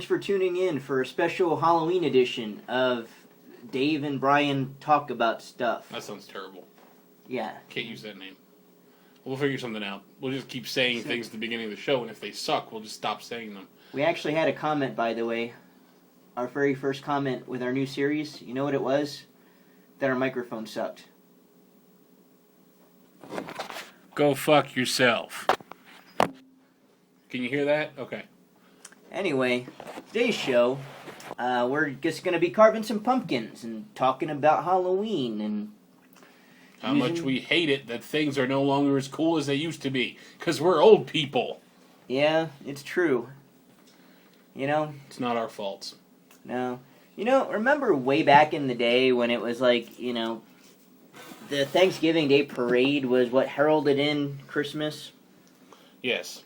Thanks for tuning in for a special Halloween edition of Dave and Brian Talk About Stuff. That sounds terrible. Yeah. Can't use that name. We'll figure something out. We'll just keep saying things at the beginning of the show, and if they suck, we'll just stop saying them. We actually had a comment, by the way. Our very first comment with our new series. You know what it was? That our microphone sucked. Go fuck yourself. Can you hear that? Okay. Anyway, today's show, we're just going to be carving some pumpkins and talking about Halloween and how much we hate it that things are no longer as cool as they used to be. Because we're old people. Yeah, it's true. You know? It's not our faults. No. You know, remember way back in the day when it was like, you know, the Thanksgiving Day parade was what heralded in Christmas? Yes.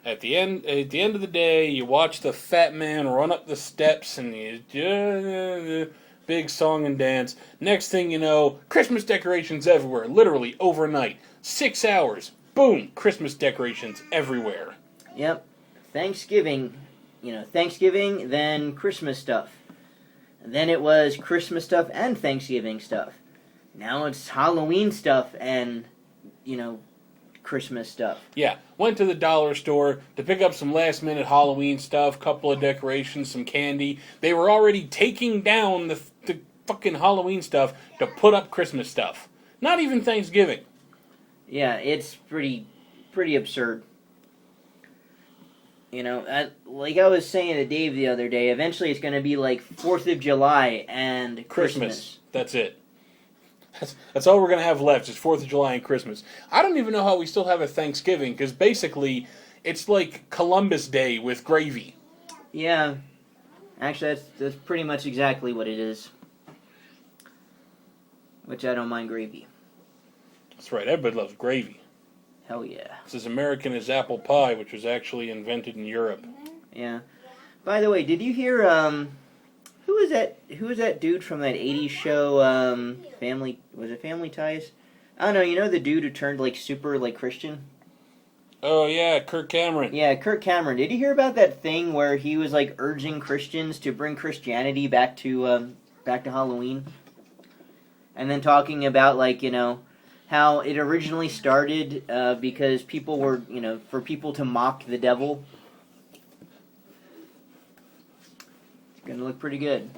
At the end of the day, you watch the fat man run up the steps and you big song and dance. Next thing you know, Christmas decorations everywhere, literally overnight. 6 hours, boom, Christmas decorations everywhere. Yep. Thanksgiving, then Christmas stuff. Then it was Christmas stuff and Thanksgiving stuff. Now it's Halloween stuff and, Christmas stuff. Yeah, went to the dollar store to pick up some last-minute Halloween stuff, couple of decorations, some candy. They were already taking down the fucking Halloween stuff to put up Christmas stuff. Not even Thanksgiving. Yeah, it's pretty absurd. You know, like I was saying to Dave the other day, eventually it's going to be like 4th of July and Christmas. That's it. That's all we're going to have left is 4th of July and Christmas. I don't even know how we still have a Thanksgiving, because basically it's like Columbus Day with gravy. Yeah. Actually, that's pretty much exactly what it is. Which I don't mind gravy. That's right, everybody loves gravy. Hell yeah. It's as American as apple pie, which was actually invented in Europe. Yeah. By the way, did you hear, who was that dude from that 80s show, was it Family Ties? I don't know, you know the dude who turned, super, Christian? Oh, yeah, Kirk Cameron. Yeah, Kirk Cameron. Did you hear about that thing where he was, urging Christians to bring Christianity back to Halloween? And then talking about, how it originally started because people were, for people to mock the devil. It's going to look pretty good.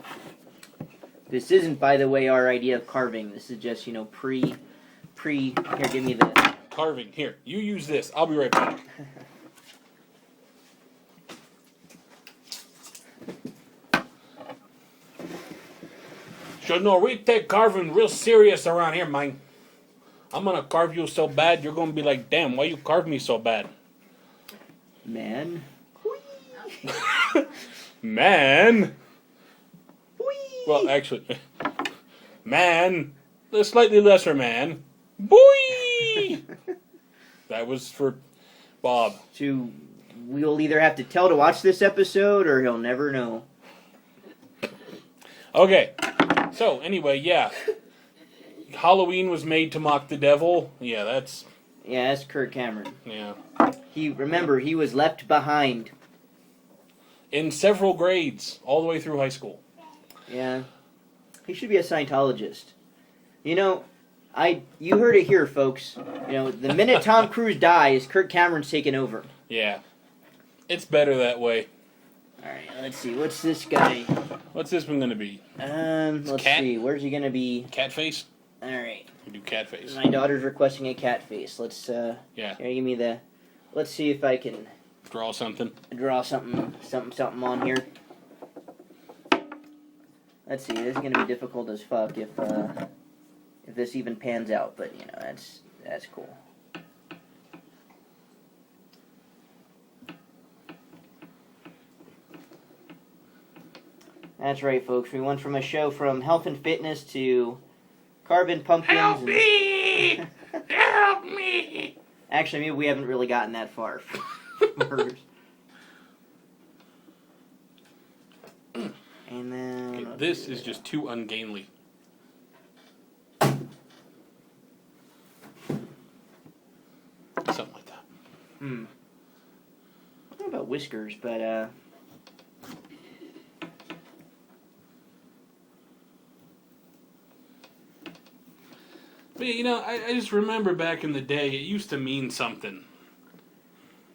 This isn't, by the way, our idea of carving. This is just, here, give me this. Carving. Here, you use this. I'll be right back. So, no, we take carving real serious around here, man. I'm going to carve you so bad, you're going to be like, damn, why you carve me so bad? Man. Man. Whee! Well, actually, man. The slightly lesser man. Boy! That was for Bob. We'll either have to tell to watch this episode or he'll never know. Okay. So, anyway, yeah. Halloween was made to mock the devil. Yeah, that's Kirk Cameron. Yeah. He was left behind. In several grades, all the way through high school. Yeah. He should be a Scientologist. You heard it here, folks. The minute Tom Cruise dies, Kirk Cameron's taking over. Yeah. It's better that way. Alright, let's see. What's this guy? What's this one going to be? Let's see. Where's he going to be? Cat face? Alright. We do cat face. My daughter's requesting a cat face. Let's, Yeah. Here, give me the... Let's see if I can... Draw something. Draw something on here. Let's see. This is going to be difficult as fuck if this even pans out, but, that's cool. That's right, folks. We went from a show from health and fitness to carving pumpkins. Help me! Help me! Actually, maybe we haven't really gotten that far. Murders. And then... Okay, this is just too ungainly. Something like that. I don't know about whiskers, but, But I just remember back in the day, it used to mean something.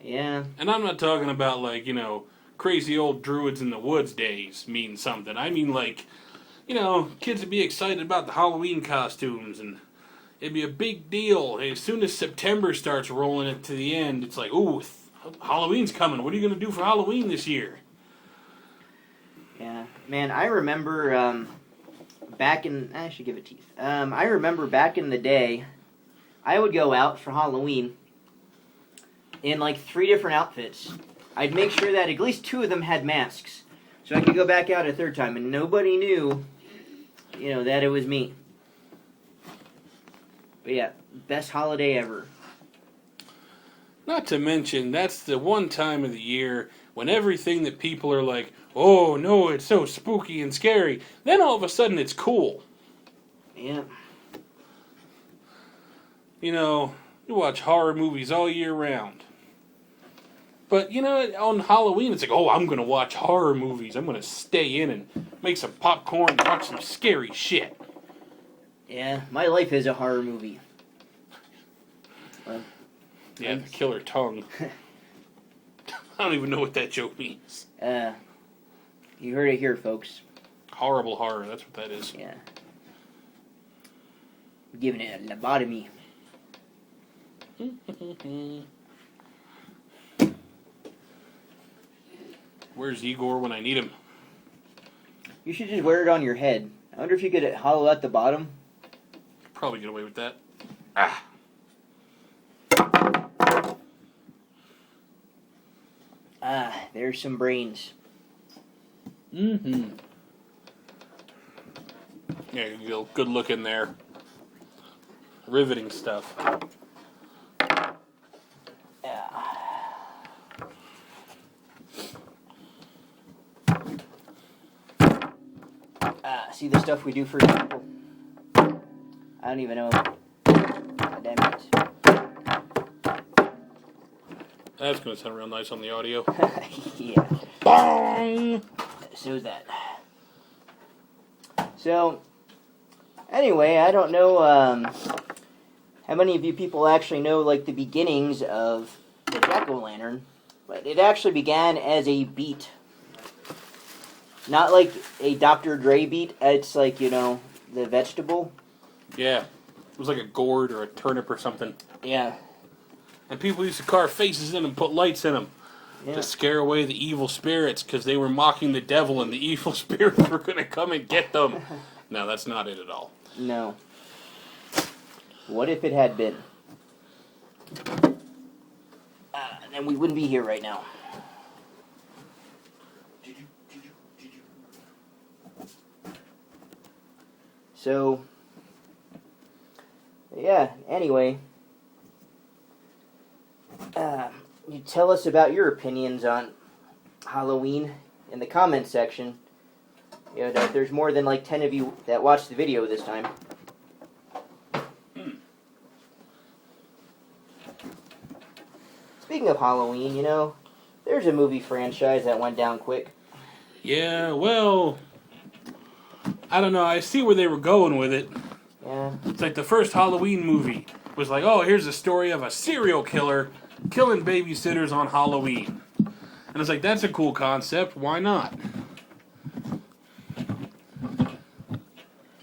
Yeah. And I'm not talking about crazy old druids in the woods days mean something. I mean kids would be excited about the Halloween costumes, and it'd be a big deal. As soon as September starts rolling it to the end, it's like, ooh, Halloween's coming. What are you going to do for Halloween this year? Yeah. Man, I remember I should give it teeth. I remember back in the day, I would go out for Halloween in 3 different outfits. I'd make sure that at least 2 of them had masks, so I could go back out a 3rd time, and nobody knew, that it was me. But yeah, best holiday ever. Not to mention, that's the one time of the year when everything that people are like, oh no, it's so spooky and scary, then all of a sudden it's cool. Yeah. You watch horror movies all year round. But, on Halloween, it's like, oh, I'm going to watch horror movies. I'm going to stay in and make some popcorn and watch some scary shit. Yeah, my life is a horror movie. Well, yeah, the killer tongue. I don't even know what that joke means. You heard it here, folks. Horrible horror, that's what that is. Yeah. Giving it a lobotomy. Where's Igor when I need him? You should just wear it on your head. I wonder if you could hollow out the bottom. Probably get away with that. Ah. There's some brains. Mm-hmm. Yeah, good look in there. Riveting stuff. See the stuff we do for people? I don't even know. God damn it. That's going to sound real nice on the audio. Yeah. Bong! So that. So, anyway, I don't know how many of you people actually know the beginnings of the jack-o'-lantern, but it actually began as a beat. Not like a Dr. Dre beat, it's the vegetable. Yeah. It was like a gourd or a turnip or something. Yeah. And people used to carve faces in them and put lights in them to scare away the evil spirits because they were mocking the devil and the evil spirits were going to come and get them. No, that's not it at all. No. What if it had been? Then we wouldn't be here right now. So, yeah, anyway, you tell us about your opinions on Halloween in the comments section. If there's more than 10 of you that watched the video this time. Speaking of Halloween, there's a movie franchise that went down quick. Yeah, well, I don't know. I see where they were going with it. Yeah. It's like the first Halloween movie was like, oh, here's a story of a serial killer killing babysitters on Halloween. And it's like, that's a cool concept. Why not?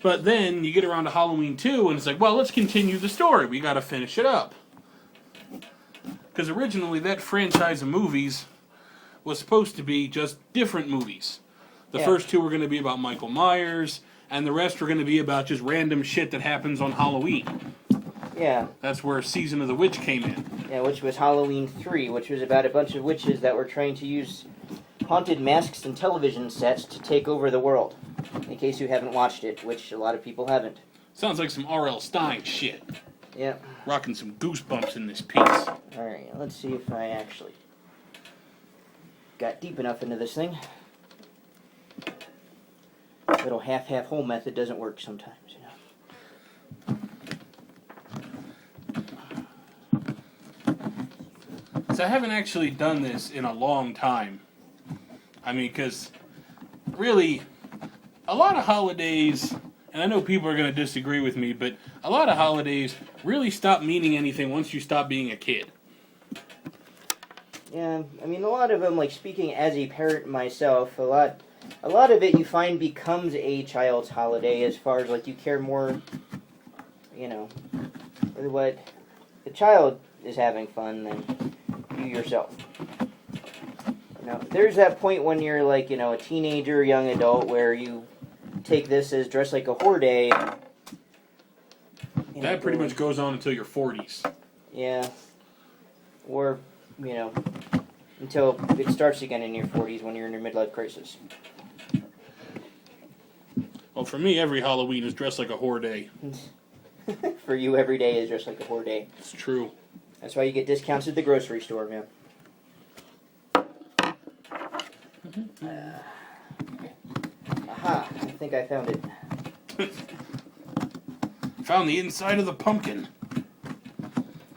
But then you get around to Halloween 2, and it's like, well, let's continue the story. We got to finish it up. Because originally that franchise of movies was supposed to be just different movies. The first 2 were going to be about Michael Myers, and the rest were going to be about just random shit that happens on Halloween. Yeah. That's where Season of the Witch came in. Yeah, which was Halloween 3, which was about a bunch of witches that were trying to use haunted masks and television sets to take over the world. In case you haven't watched it, which a lot of people haven't. Sounds like some R.L. Stine shit. Yeah. Rocking some goosebumps in this piece. Alright, let's see if I actually got deep enough into this thing. Little half-half hole method doesn't work sometimes, So I haven't actually done this in a long time. I mean, because really, a lot of holidays and I know people are going to disagree with me, but a lot of holidays really stop meaning anything once you stop being a kid. Yeah, I mean, a lot of them, like, speaking as a parent myself, a lot of it you find becomes a child's holiday as far as, like, you care more, you know, what the child is having fun than you yourself. You know, there's that point when you're, like, you know, a teenager, young adult, where you take this as dress like a whore day. That pretty much goes on until your 40s. Yeah. Or, you know, until it starts again in your 40s when you're in your midlife crisis. Well, for me, every Halloween is dressed like a whore day. For you, every day is just like a whore day. It's true. That's why you get discounts at the grocery store, man. Aha, I think I found it. Found the inside of the pumpkin.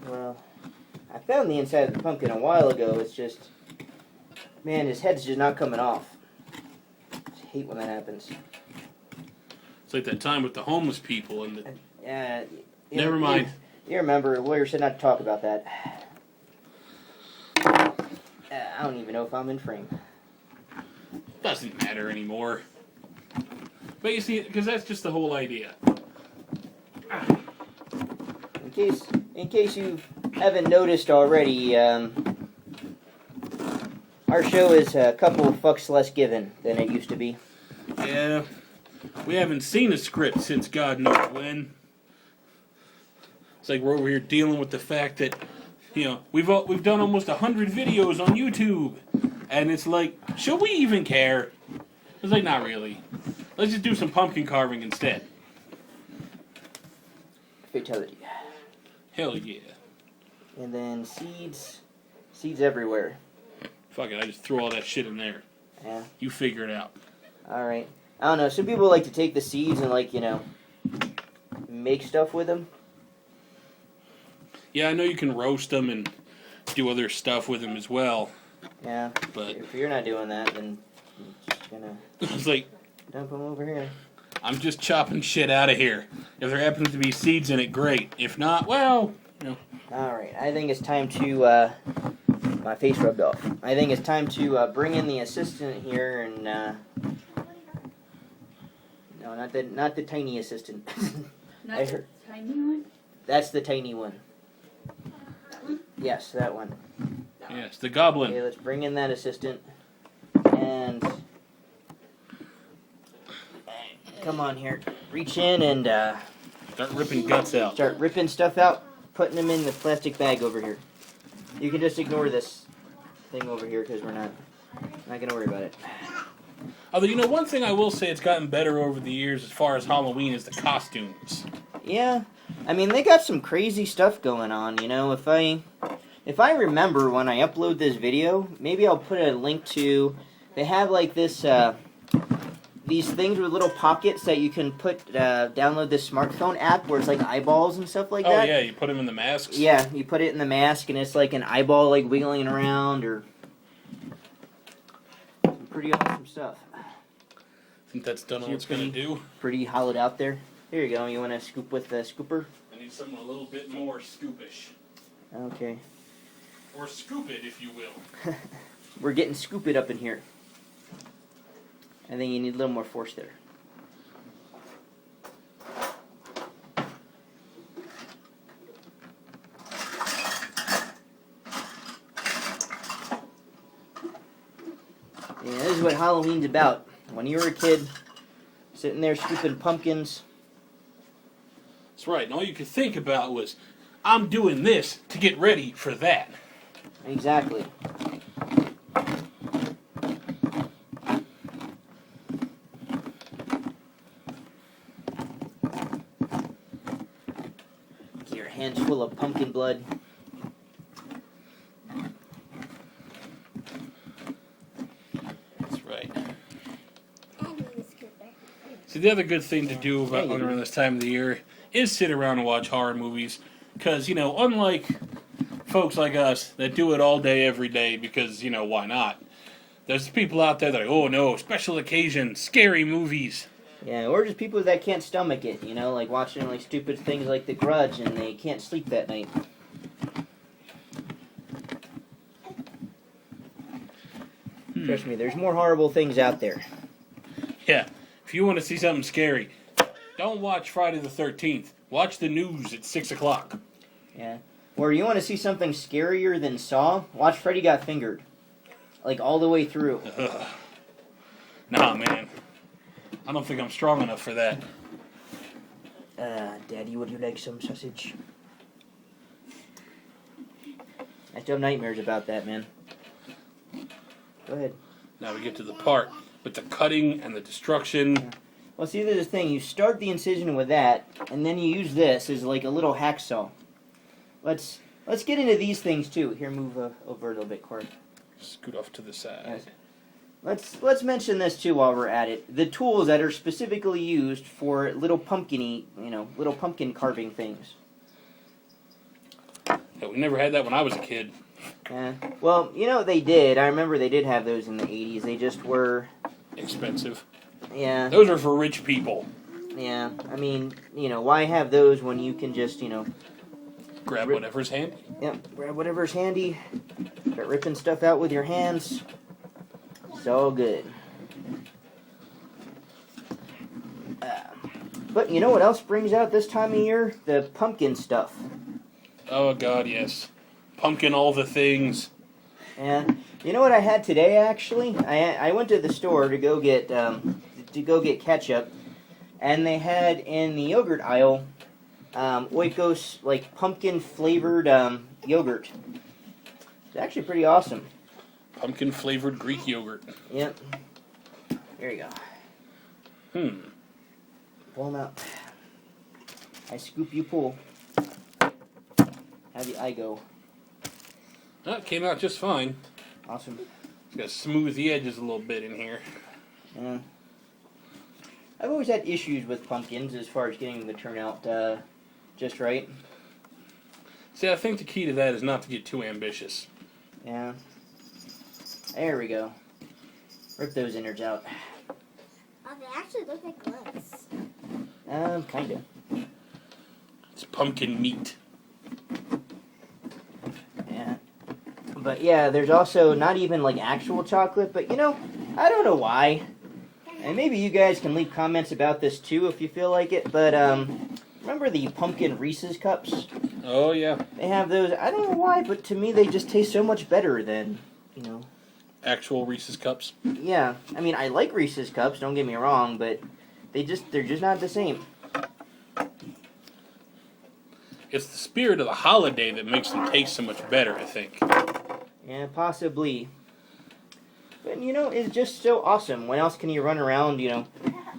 Well, I found the inside of the pumpkin a while ago. It's just, man, his head's just not coming off. I hate when that happens. It's like that time with the homeless people and the... Yeah. Never mind. You remember, a lawyer said not to talk about that. I don't even know if I'm in frame. Doesn't matter anymore. But you see, because that's just the whole idea. In case you haven't noticed already, our show is a couple of fucks less given than it used to be. Yeah, we haven't seen a script since God knows when. It's like we're over here dealing with the fact that, you know, we've done almost 100 videos on YouTube, and it's like, should we even care? It's like, not really. Let's just do some pumpkin carving instead. Fatality. Hell yeah. And then seeds everywhere. Fuck it, I just threw all that shit in there. Yeah. You figure it out. Alright. I don't know, some people like to take the seeds and, like, you know, make stuff with them. Yeah, I know you can roast them and do other stuff with them as well. Yeah. But if you're not doing that, then you're just gonna it's like, dump them over here. I'm just chopping shit out of here. If there happens to be seeds in it, great. If not, well, you know. Alright, I think it's time to, my face rubbed off. I think it's time to bring in the assistant here and, no, not the tiny assistant. Not the tiny one? That's the tiny one. That one? Yes, that one. Yes, the goblin. Okay, let's bring in that assistant. And come on here. Reach in and Start ripping guts out. start ripping stuff out, putting them in the plastic bag over here. You can just ignore this thing over here because we're not going to worry about it. Although, you know, one thing I will say it's gotten better over the years as far as Halloween is the costumes. Yeah. I mean, they got some crazy stuff going on, you know. If I remember when I upload this video, maybe I'll put a link to, they have like this, these things with little pockets that you can put, download this smartphone app where it's like eyeballs and stuff like that. Oh yeah, you put them in the masks? Yeah, you put it in the mask and it's like an eyeball like wiggling around or some pretty awesome stuff. Think that's done all it's going to do? Pretty hollowed out there. Here you go. You want to scoop with the scooper? I need something a little bit more scoopish. Okay. Or scoop it, if you will. We're getting scoop it up in here. I think you need a little more force there. Yeah, this is what Halloween's about. When you were a kid, sitting there scooping pumpkins. That's right, and all you could think about was, I'm doing this to get ready for that. Exactly. Get your hands full of pumpkin blood. That's right. See, the other good thing to do about around this time of the year is sit around and watch horror movies. Because, you know, unlike folks like us that do it all day, every day, because, you know, why not? There's people out there that are like, oh no, special occasion, scary movies. Yeah, or just people that can't stomach it, you know, like watching like stupid things like The Grudge and they can't sleep that night. Trust me, there's more horrible things out there. Yeah, if you want to see something scary, don't watch Friday the 13th. Watch the news at 6 o'clock. Yeah. Or you want to see something scarier than Saw? Watch Freddy Got Fingered. Like all the way through. Ugh. Nah, man. I don't think I'm strong enough for that. Daddy, would you like some sausage? I still have nightmares about that, man. Go ahead. Now we get to the part with the cutting and the destruction. Well, see, there's the thing. You start the incision with that, and then you use this as like a little hacksaw. Let's get into these things too. Here, move over a little bit, Corey. Scoot off to the side. Yes. Let's mention this too while we're at it. The tools that are specifically used for little little pumpkin carving things. Yeah, we never had that when I was a kid. Yeah. Well, they did. I remember they did have those in the 80s. They just were Expensive. Yeah. Those are for rich people. Yeah. I mean, why have those when you can just, Grab whatever's handy. Yep, grab whatever's handy. Start ripping stuff out with your hands. It's all good. But you know what else brings out this time of year? The pumpkin stuff. Oh, God, yes. Pumpkin all the things. And you know what I had today, actually? I went to the store to go get ketchup, and they had in the yogurt aisle Oikos, like, pumpkin-flavored yogurt. It's actually pretty awesome. Pumpkin-flavored Greek yogurt. Yep. There you go. Pull them out. I scoop, you pull. How do I go? That came out just fine. Awesome. It's got to smooth the edges a little bit in here. Yeah. I've always had issues with pumpkins as far as getting them to turn out just right. See, I think the key to that is not to get too ambitious. Yeah. There we go. Rip those innards out. Oh, they actually look like gloves. Kind of. It's pumpkin meat. Yeah. But yeah, there's also not even like actual chocolate, but I don't know why. And maybe you guys can leave comments about this too if you feel like it, but remember the pumpkin Reese's cups? Oh, yeah. They have those. I don't know why, but to me they just taste so much better than, Actual Reese's Cups. Yeah. I mean, I like Reese's cups, don't get me wrong, but they're just not the same. It's the spirit of the holiday that makes them taste so much better, I think. Yeah, possibly. But, it's just so awesome. When else can you run around,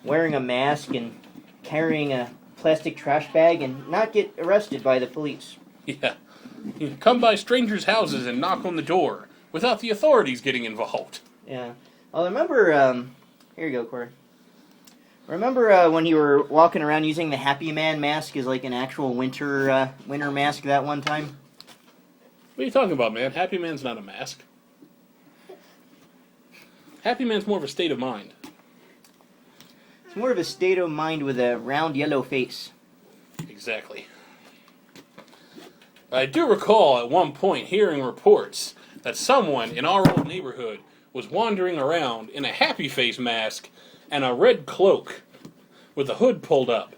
wearing a mask and carrying a plastic trash bag and not get arrested by the police? Yeah. You come by strangers' houses and knock on the door without the authorities getting involved. Yeah. Well, remember, here you go, Corey. Remember when you were walking around using the Happy Man mask as like an actual winter mask that one time? What are you talking about, man? Happy Man's not a mask. Happy Man's more of a state of mind. It's more of a state of mind with a round yellow face. Exactly. I do recall at one point hearing reports that someone in our old neighborhood was wandering around in a happy face mask and a red cloak with the hood pulled up.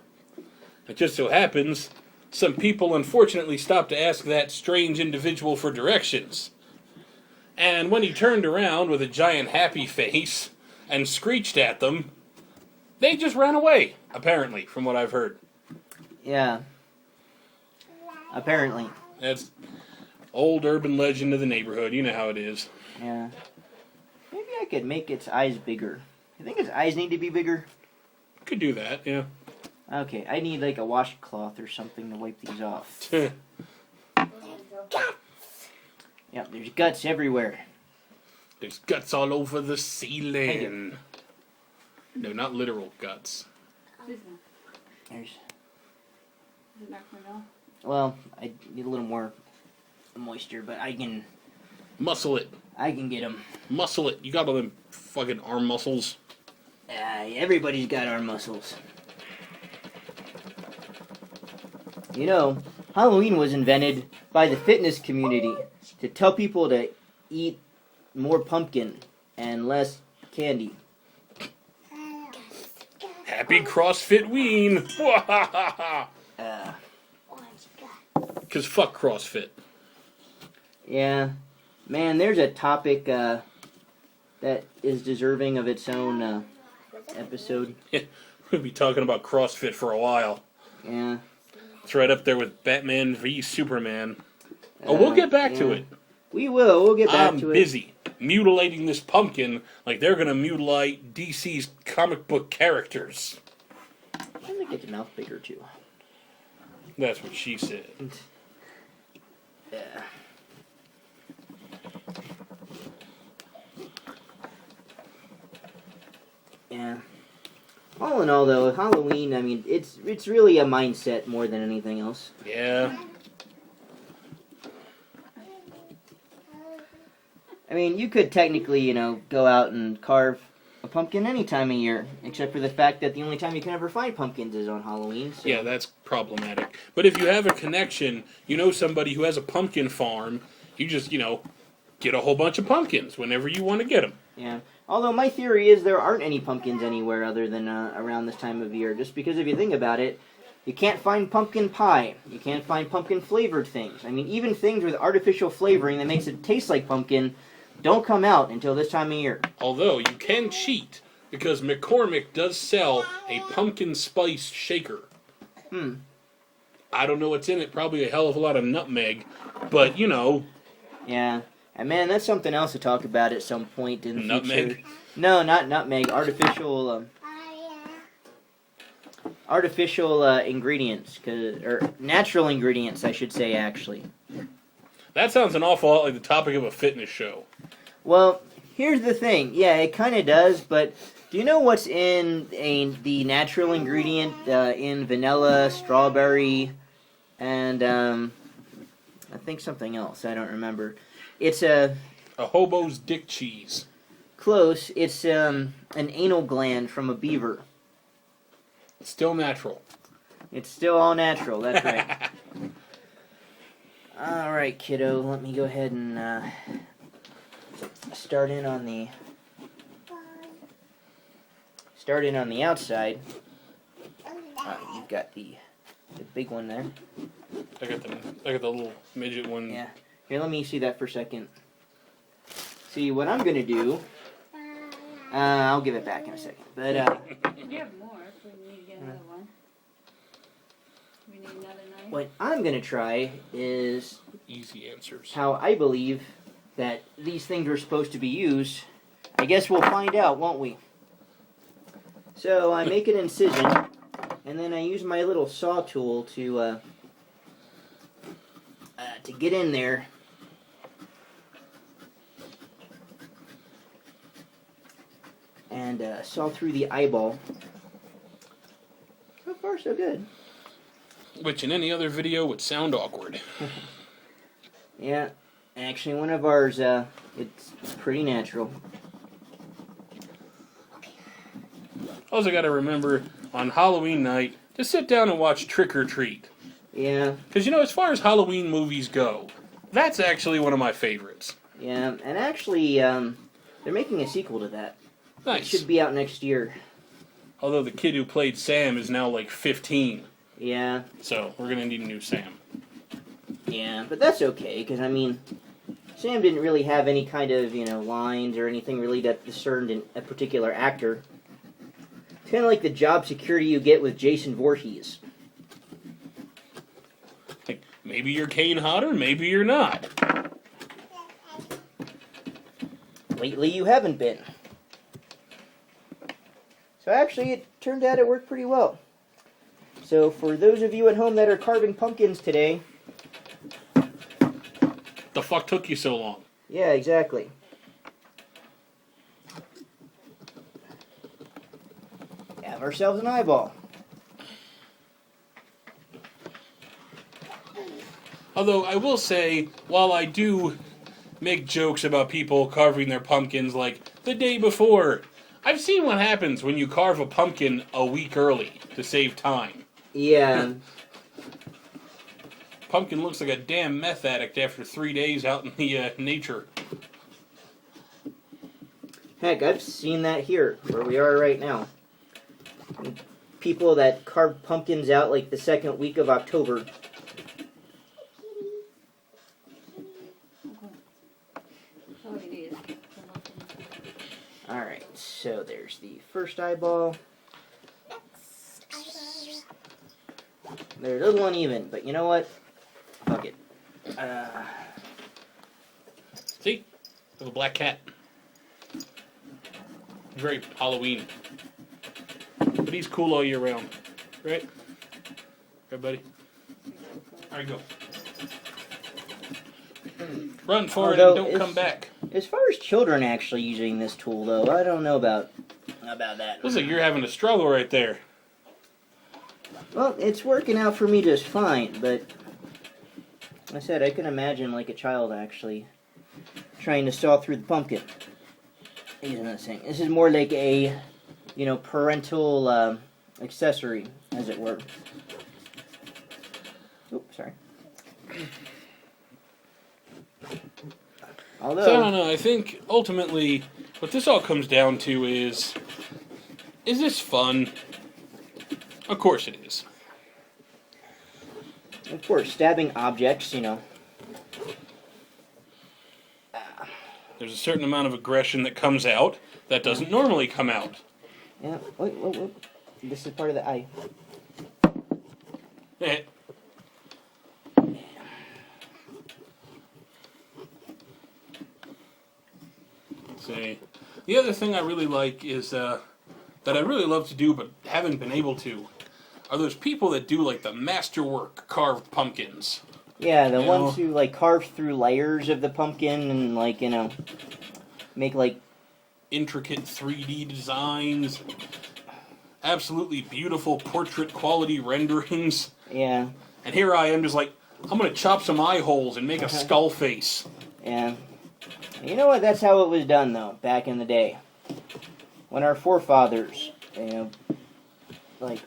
It just so happens some people unfortunately stopped to ask that strange individual for directions. And when he turned around with a giant happy face and screeched at them, they just ran away, apparently, from what I've heard. Yeah. Apparently. That's old urban legend of the neighborhood. You know how it is. Yeah. Maybe I could make its eyes bigger. You think its eyes need to be bigger? Could do that, yeah. Okay, I need like a washcloth or something to wipe these off. Yep, there's guts everywhere. There's guts all over the ceiling. No, not literal guts. There's. Is it not coming off? Well, I need a little more moisture, but I can Muscle it. get them. Muscle it. You got all them fucking arm muscles. Everybody's got arm muscles. You know, Halloween was invented by the fitness community to tell people to eat more pumpkin and less candy. Happy CrossFit Ween! Because fuck CrossFit. Yeah. Man, there's a topic that is deserving of its own episode. Yeah, we'll be talking about CrossFit for a while. Yeah. It's right up there with Batman v Superman. Oh, we'll get back to it. We will. We'll get back to it. I'm busy mutilating this pumpkin like they're going to mutilate DC's comic book characters. I'd like to get your mouth bigger, too. That's what she said. Yeah. Yeah. All in all, though, Halloween, I mean, it's really a mindset more than anything else. Yeah. I mean, you could technically, you know, go out and carve a pumpkin any time of year, except for the fact that the only time you can ever find pumpkins is on Halloween. So. Yeah, that's problematic. But if you have a connection, you know somebody who has a pumpkin farm, you just, you know, get a whole bunch of pumpkins whenever you want to get them. Yeah. Although my theory is there aren't any pumpkins anywhere other than around this time of year, just because if you think about it, you can't find pumpkin pie. You can't find pumpkin-flavored things. I mean, even things with artificial flavoring that makes it taste like pumpkin don't come out until this time of year. Although, you can cheat, because McCormick does sell a pumpkin spice shaker. I don't know what's in it, probably a hell of a lot of nutmeg, but, you know. Yeah. And man, that's something else to talk about at some point in the Nutmeg? future. No, not nutmeg. Artificial ingredients, or natural ingredients, I should say, actually. That sounds an awful lot like the topic of a fitness show. Well, here's the thing. Yeah, it kind of does, but do you know what's in the natural ingredient in vanilla, strawberry, and I think something else. I don't remember. It's a hobo's dick cheese. Close. It's an anal gland from a beaver. It's still natural. It's still all natural. That's right. All right, kiddo. Let me go ahead and start in on the outside. You've got the big one there. I got the little midget one. Yeah. Here, let me see that for a second. See, what I'm going to do... I'll give it back in a second. But, you have more if we need to get another one. We need another knife. What I'm going to try is... Easy answers. How I believe that these things are supposed to be used. I guess we'll find out, won't we? So, I make an incision, and then I use my little saw tool to get in there. And saw through the eyeball. So far, so good. Which in any other video would sound awkward. Yeah, actually one of ours, it's pretty natural. Also got to remember, on Halloween night, to sit down and watch Trick or Treat. Yeah. Because, you know, as far as Halloween movies go, that's actually one of my favorites. Yeah, and actually, they're making a sequel to that. Nice. It should be out next year. Although the kid who played Sam is now like 15. Yeah. So, we're going to need a new Sam. Yeah, but that's okay, because, I mean, Sam didn't really have any kind of, you know, lines or anything really that discerned a particular actor. It's kind of like the job security you get with Jason Voorhees. Like, maybe you're Kane Hodder, maybe you're not. Lately, you haven't been. So actually, it turned out it worked pretty well. So for those of you at home that are carving pumpkins today... The fuck took you so long? Yeah, exactly. Have ourselves an eyeball. Although, I will say, while I do make jokes about people carving their pumpkins like the day before, I've seen what happens when you carve a pumpkin a week early to save time. Yeah. Pumpkin looks like a damn meth addict after 3 days out in the nature. Heck, I've seen that here, where we are right now. People that carve pumpkins out like the second week of October. All we need is Alright, so there's the first eyeball. They're a little uneven, but you know what? Fuck it. See? There's a black cat. Very Halloween. But he's cool all year round. Right? Right, buddy? Alright, go. Run for it and don't come back. As far as children actually using this tool, though, I don't know about that. Looks like you're having a struggle right there. Well, it's working out for me just fine, but like I said, I can imagine like a child actually trying to saw through the pumpkin using this thing. This is more like a, parental accessory, as it were. Oops, sorry. Although, So I don't know, I think ultimately what this all comes down to is this fun? Of course it is. of course, stabbing objects, There's a certain amount of aggression that comes out that doesn't normally come out. Yeah, wait. This is part of the eye. Eh. See, the other thing I really like is that I really love to do but haven't been able to are those people that do like the masterwork carved pumpkins. Yeah, the ones who like carve through layers of the pumpkin and make like Intricate 3D designs, absolutely beautiful portrait quality renderings. yeah, And here I am just like, I'm going to chop some eye holes and make a skull face. yeah. You know what? That's how it was done though, back in the day, when our forefathers, like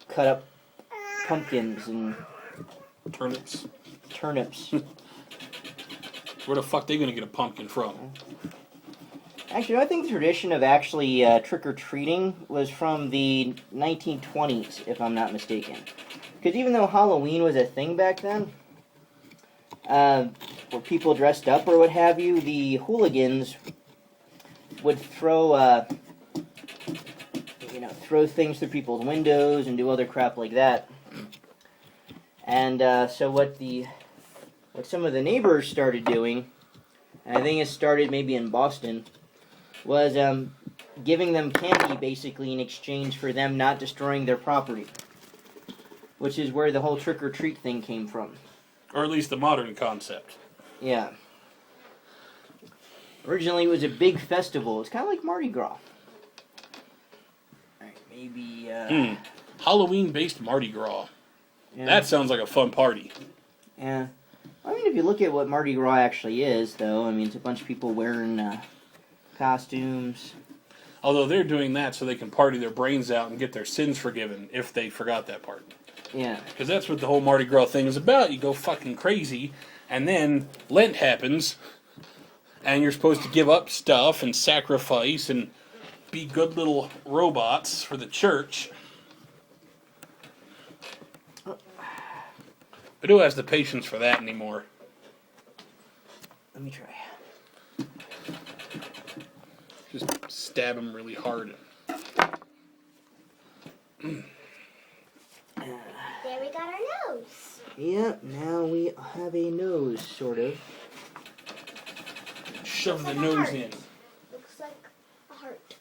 cut up pumpkins and Turnips. turnips. Where the fuck they going to get a pumpkin from? Actually, I think the tradition of actually trick-or-treating was from the 1920s, if I'm not mistaken. Because even though Halloween was a thing back then, where people dressed up or what have you, the hooligans would throw things through people's windows and do other crap like that. And so what some of the neighbors started doing, and I think it started maybe in Boston, was giving them candy basically in exchange for them not destroying their property. Which is where the whole trick-or-treat thing came from. Or at least the modern concept. Yeah. Originally it was a big festival. It's kind of like Mardi Gras. Alright, maybe... Halloween-based Mardi Gras. Yeah. That sounds like a fun party. Yeah. I mean, if you look at what Mardi Gras actually is, though, I mean, it's a bunch of people wearing costumes. Although they're doing that so they can party their brains out and get their sins forgiven if they forgot that part. Yeah. Because that's what the whole Mardi Gras thing is about. You go fucking crazy, and then Lent happens, and you're supposed to give up stuff and sacrifice and be good little robots for the church. But who has the patience for that anymore? Let me try. Just stab him really hard. There we got our nose. Yeah, now we have a nose, sort of. Shove the Looks like a nose heart. in. Looks like a heart.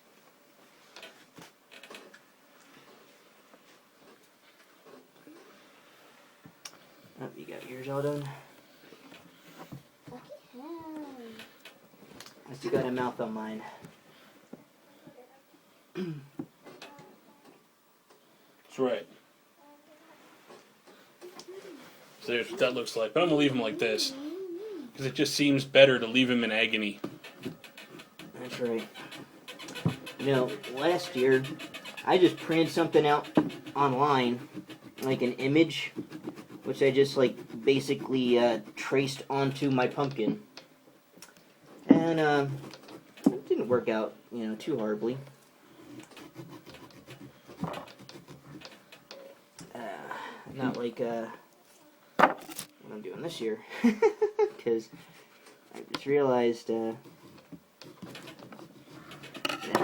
Oh, you got yours all done? Lucky him. I still got a mouth on mine. That's right. So there's what that looks like. But I'm going to leave him like this. Because it just seems better to leave him in agony. That's That's right. You know, last year, I just printed something out online, like an image, which I just, like, basically traced onto my pumpkin. And, it didn't work out, you know, too horribly. Not like, what I'm doing this year. Because I just realized, that I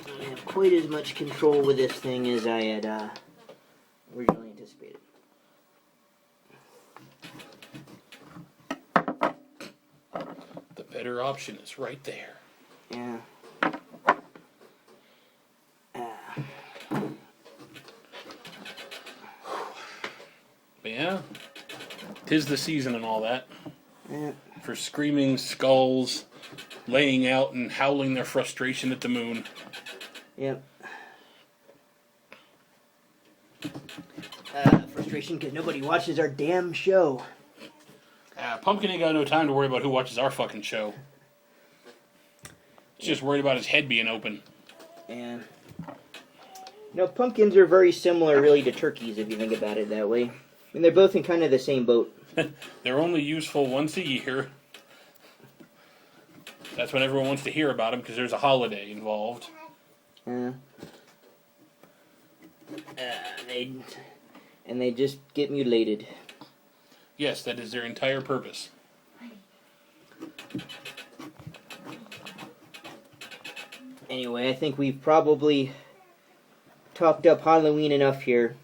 don't have quite as much control with this thing as I had, originally anticipated. The better option is right there. Yeah. But yeah, 'tis the season and all that. Yeah. For screaming skulls, laying out and howling their frustration at the moon. Yep. Frustration because nobody watches our damn show. Pumpkin ain't got no time to worry about who watches our fucking show. He's just worried about his head being open. And, you know, pumpkins are very similar, really, to turkeys, if you think about it that way. I mean, they're both in kind of the same boat. They're only useful once a year. That's when everyone wants to hear about them because there's a holiday involved. They just get mutilated. Yes, that is their entire purpose. Anyway, I think we've probably talked up Halloween enough here.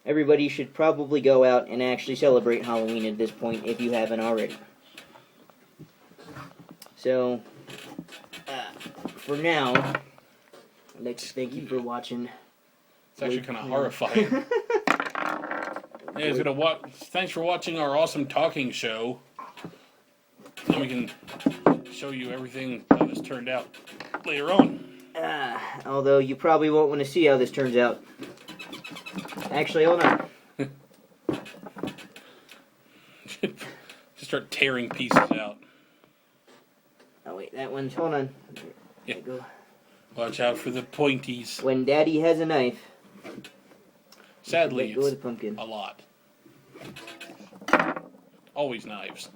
Everybody should probably go out and actually celebrate Halloween at this point if you haven't already. So, for now, I'd like to thank you for watching. It's actually kind of horrifying. Yeah, thanks for watching our awesome talking show. Then we can show you everything how this turned out later on. Although you probably won't want to see how this turns out. Actually, hold on. Just start tearing pieces out. Oh wait, that one's, hold on. Yeah. There you go. Watch out for the pointies. When Daddy has a knife. Sadly, Let go of the it's pumpkin. a lot. Always knives.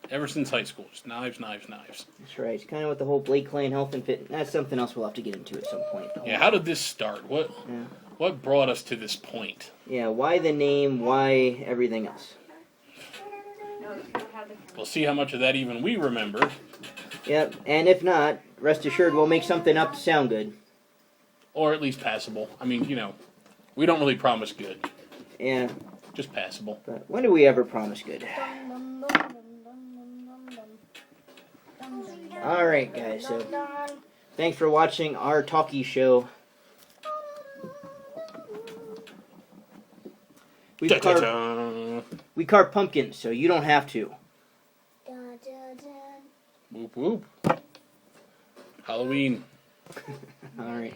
Ever since high school, just knives, knives, knives. That's right. It's kind of what the whole Blake Clan health and fit. That's something else we'll have to get into at some point. Yeah, how did this start? What brought us to this point? Yeah, why the name? Why everything else? We'll see how much of that even we remember. Yep, and if not, rest assured we'll make something up to sound good. Or at least passable. I mean, you know, we don't really promise good. Yeah. Just passable. But when do we ever promise good? Alright, guys, so thanks for watching our talkie show. We carve pumpkins, so you don't have to. Whoop whoop. Halloween. Alright.